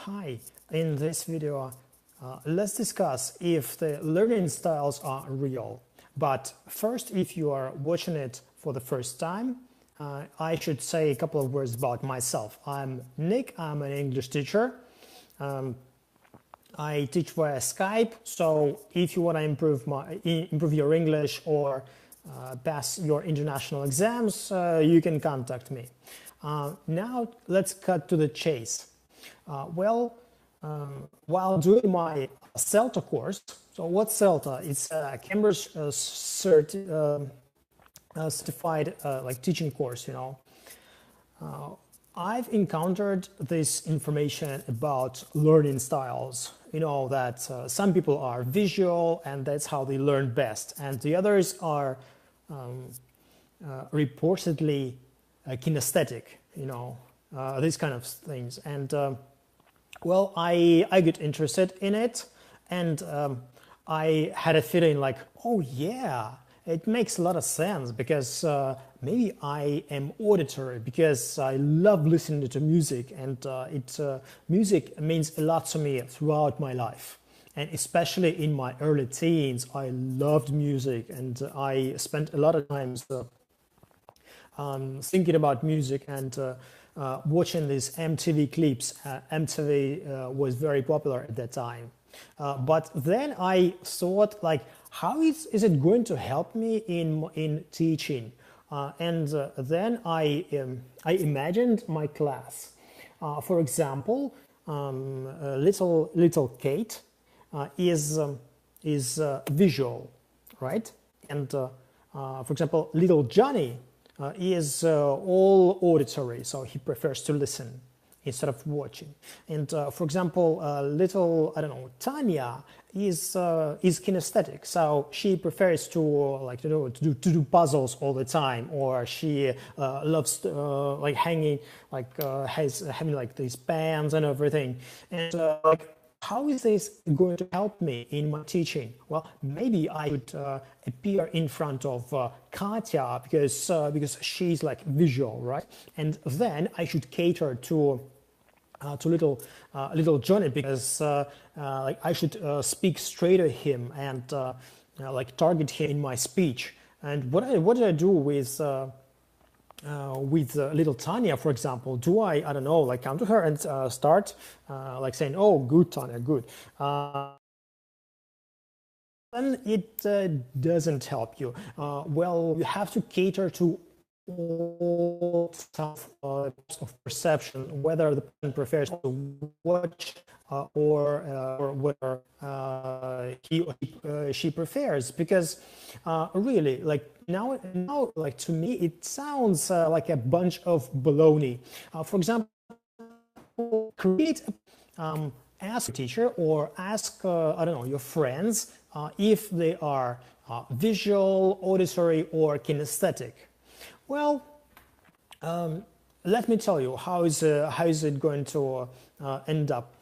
Hi, in this video, let's discuss if the learning styles are real. But first, if you are watching it for the first time, I should say a couple of words about myself. I'm Nick, I'm an English teacher. I teach via Skype, so if you want to improve your English or pass your international exams, you can contact me. Now, let's cut to the chase. While doing my CELTA course, so what's CELTA? It's a Cambridge certified teaching course, you know. I've encountered this information about learning styles, you know, that some people are visual and that's how they learn best, and the others are reportedly kinesthetic, you know, these kind of things. And well, I get interested in it, and I had a feeling like, oh yeah, it makes a lot of sense, because maybe I am auditory, because I love listening to music, and music means a lot to me throughout my life. And especially in my early teens, I loved music, and I spent a lot of time thinking about music and watching these MTV clips. MTV was very popular at that time. But then I thought, like, how is it going to help me in teaching? Then I imagined my class. For example, little Kate is visual, right? And for example, little Johnny is all auditory, so he prefers to listen instead of watching. And for example, little, I don't know, Tanya is kinesthetic, so she prefers to to do puzzles all the time, or she loves having these pens and everything. And how is this going to help me in my teaching? Well, maybe I should appear in front of Katya, because she's like visual, right? And then I should cater to little Johnny, because I should speak straight to him and target him in my speech. And what did I do with little Tanya, for example? Do I don't know, like come to her and start saying, oh, good, Tanya, good. Then it doesn't help you. Well, you have to cater to all stuff of perception, whether the person prefers to watch or whether he or she prefers, because really, like now, like to me, it sounds like a bunch of baloney. For example, ask a teacher, or ask I don't know, your friends if they are visual, auditory, or kinesthetic. Well, let me tell you how is it going to end up.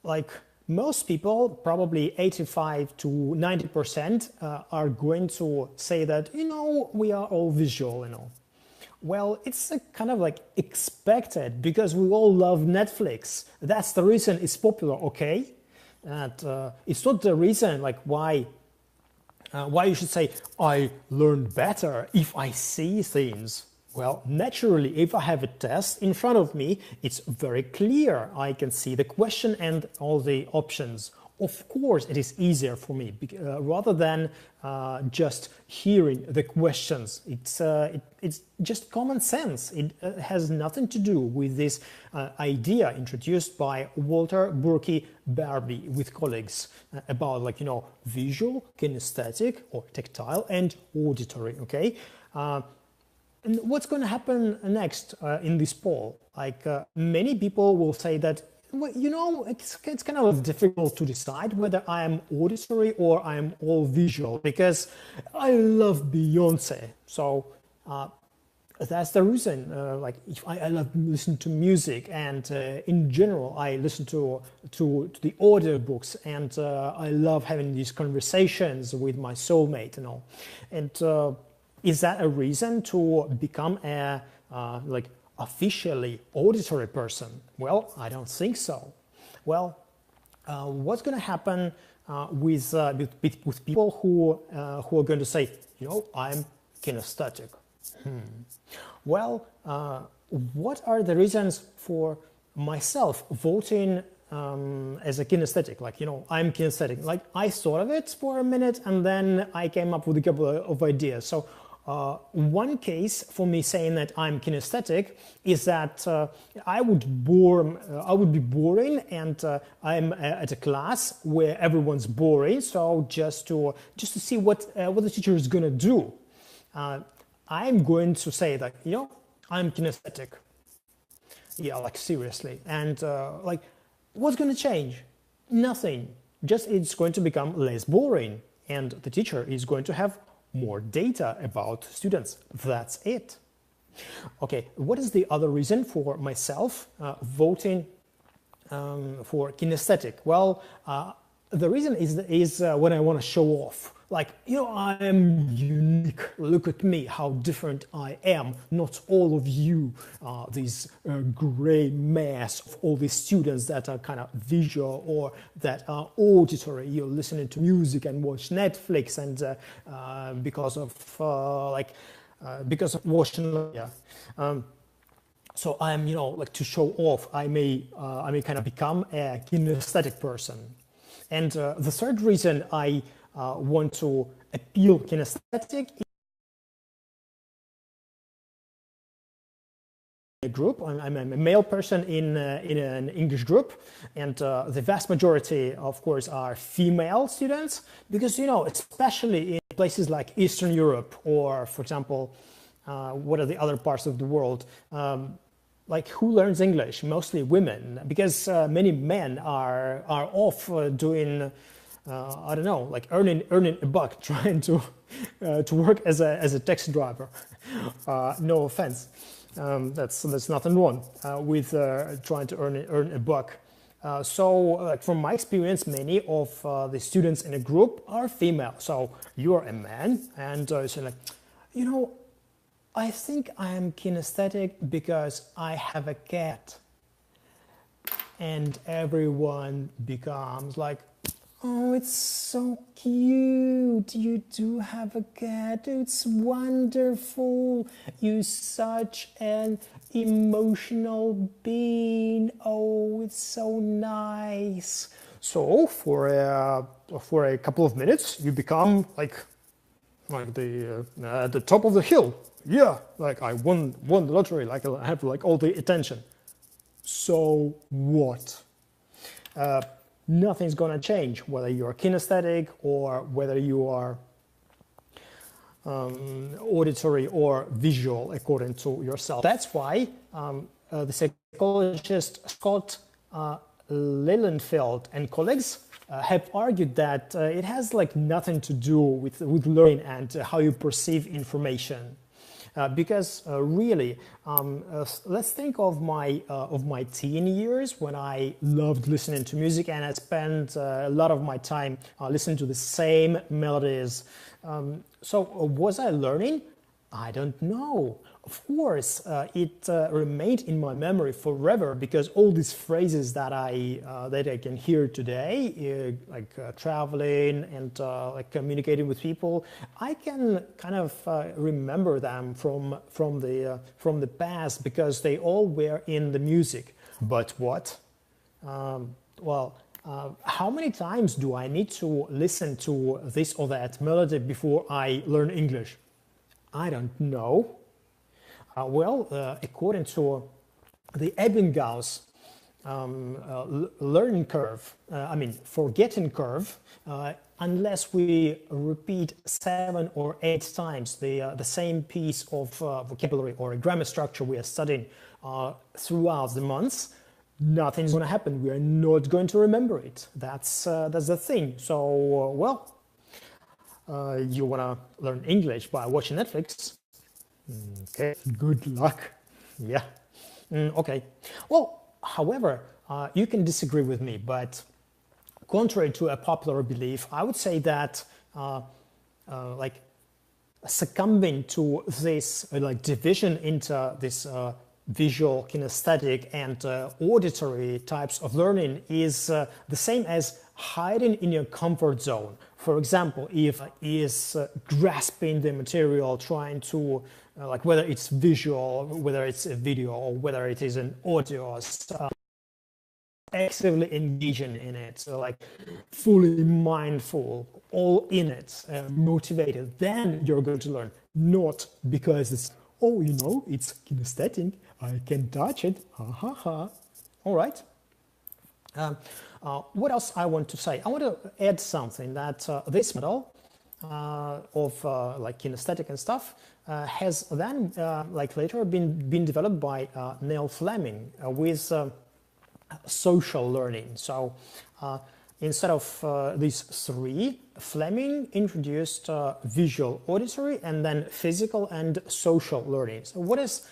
Like most people, probably 85 to 90% are going to say that, you know, we are all visual, you know. Well, it's kind of like expected, because we all love Netflix. That's the reason it's popular, okay? And it's not the reason like why you should say, I learn better if I see things. Well, naturally, if I have a test in front of me, it's very clear. I can see the question and all the options. Of course, it is easier for me, rather than just hearing the questions. It's just common sense. It has nothing to do with this idea introduced by Walter Burke Barbie with colleagues about, like, you know, visual, kinesthetic, or tactile, and auditory. Okay. And what's going to happen next in this poll? Like many people will say that, well, you know, it's kind of difficult to decide whether I am auditory or I am all visual, because I love Beyonce. So that's the reason. Like, if I love listening to music, and in general, I listen to the audio books, and I love having these conversations with my soulmate, you know. And is that a reason to become a officially auditory person? Well, I don't think so. Well, what's going to happen with people who are going to say, I'm kinesthetic? Well, what are the reasons for myself voting as a kinesthetic? Like, I'm kinesthetic. Like, I thought of it for a minute and then I came up with a couple of ideas. So one case for me saying that I'm kinesthetic is that I would be boring, and I'm at a class where everyone's boring. So just to see what the teacher is gonna do, I'm going to say that I'm kinesthetic. Yeah, like seriously. And like, what's gonna change? Nothing. Just it's going to become less boring, and the teacher is going to have more data about students. That's it. Okay, what is the other reason for myself voting for kinesthetic? Well, the reason is when I want to show off. Like, I am unique. Look at me, how different I am. Not all of you, this gray mass of all these students that are kind of visual or that are auditory. You're listening to music and watch Netflix, and because of watching, so I'm, like, to show off, I may kind of become a kinesthetic person. And the third reason I want to appeal kinesthetic a group. I'm a male person in an English group, and the vast majority, of course, are female students, because especially in places like Eastern Europe, or for example, what are the other parts of the world, like, who learns English? Mostly women, because many men are off doing I don't know, like earning a buck, trying to work as a taxi driver. No offense, that's nothing wrong with trying to earn a buck. So from my experience, many of the students in a group are female. So you're a man, and you say, like, I think I am kinesthetic because I have a cat. And everyone becomes like, oh, it's so cute. You do have a cat. It's wonderful. You're such an emotional being. Oh, it's so nice. So for a couple of minutes, you become like the at the top of the hill. Yeah, like I won the lottery. Like I have like all the attention. So what? Nothing's gonna change whether you're kinesthetic or whether you are auditory or visual, according to yourself. That's why the psychologist Scott Lilienfeld and colleagues have argued that it has like nothing to do with learning and how you perceive information. Because really, let's think of my teen years, when I loved listening to music, and I spent a lot of my time listening to the same melodies. So was I learning? I don't know. Of course, it remained in my memory forever, because all these phrases that I can hear today, like traveling and like communicating with people, I can kind of remember them from the past, because they all were in the music. But what? How many times do I need to listen to this or that melody before I learn English? I don't know. According to the Ebbinghaus learning curve, forgetting curve, unless we repeat 7 or 8 times the same piece of vocabulary or a grammar structure we are studying throughout the months, nothing's going to happen. We are not going to remember it. That's the thing. So, you want to learn English by watching Netflix? Okay, good luck. Yeah. Okay. Well, however, you can disagree with me, but contrary to a popular belief, I would say that like succumbing to this like division into this visual, kinesthetic, and auditory types of learning is the same as hiding in your comfort zone. For example, if is grasping the material, trying to like whether it's visual, whether it's a video, or whether it is an audio, actively engaging in it, so like fully mindful, all in it, motivated, then you're going to learn. Not because it's, oh, you know, it's kinesthetic, I can touch it, ha ha ha. All right. What else I want to say? I want to add something that this model of like kinesthetic and stuff has then like later been developed by Neil Fleming with social learning. So instead of these three, Fleming introduced visual, auditory, and then physical and social learning. So what is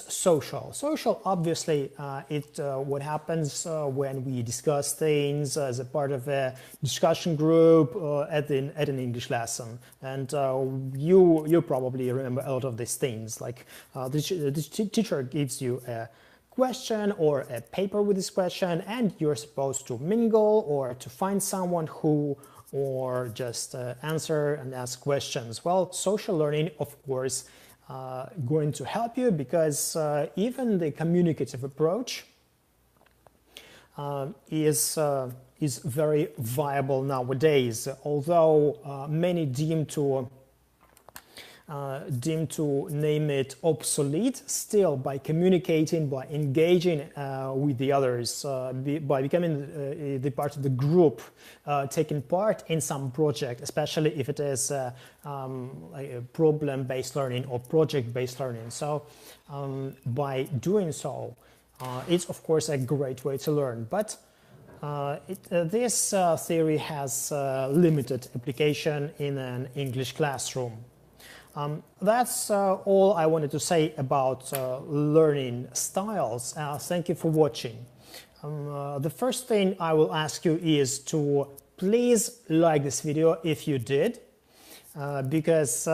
social? Social, obviously, what happens when we discuss things as a part of a discussion group at an English lesson. And you probably remember a lot of these things. Like the teacher gives you a question or a paper with this question, and you're supposed to mingle or to find someone who, or just answer and ask questions. Well, social learning, of course, going to help you, because even the communicative approach is very viable nowadays. Although many deem to name it obsolete, still by communicating, by engaging with the others, by becoming the part of the group, taking part in some project, especially if it is like a problem-based learning or project-based learning. So by doing so, it's of course a great way to learn. But this theory has limited application in an English classroom. That's all I wanted to say about learning styles. Thank you for watching. The first thing I will ask you is to please like this video if you did, because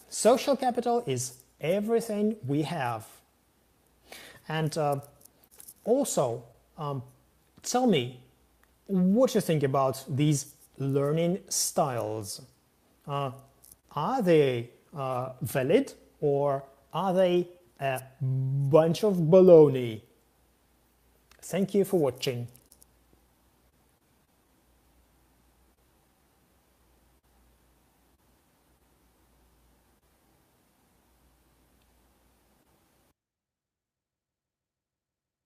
social capital is everything we have. And also, tell me what you think about these learning styles. Are they valid, or are they a bunch of baloney? Thank you for watching.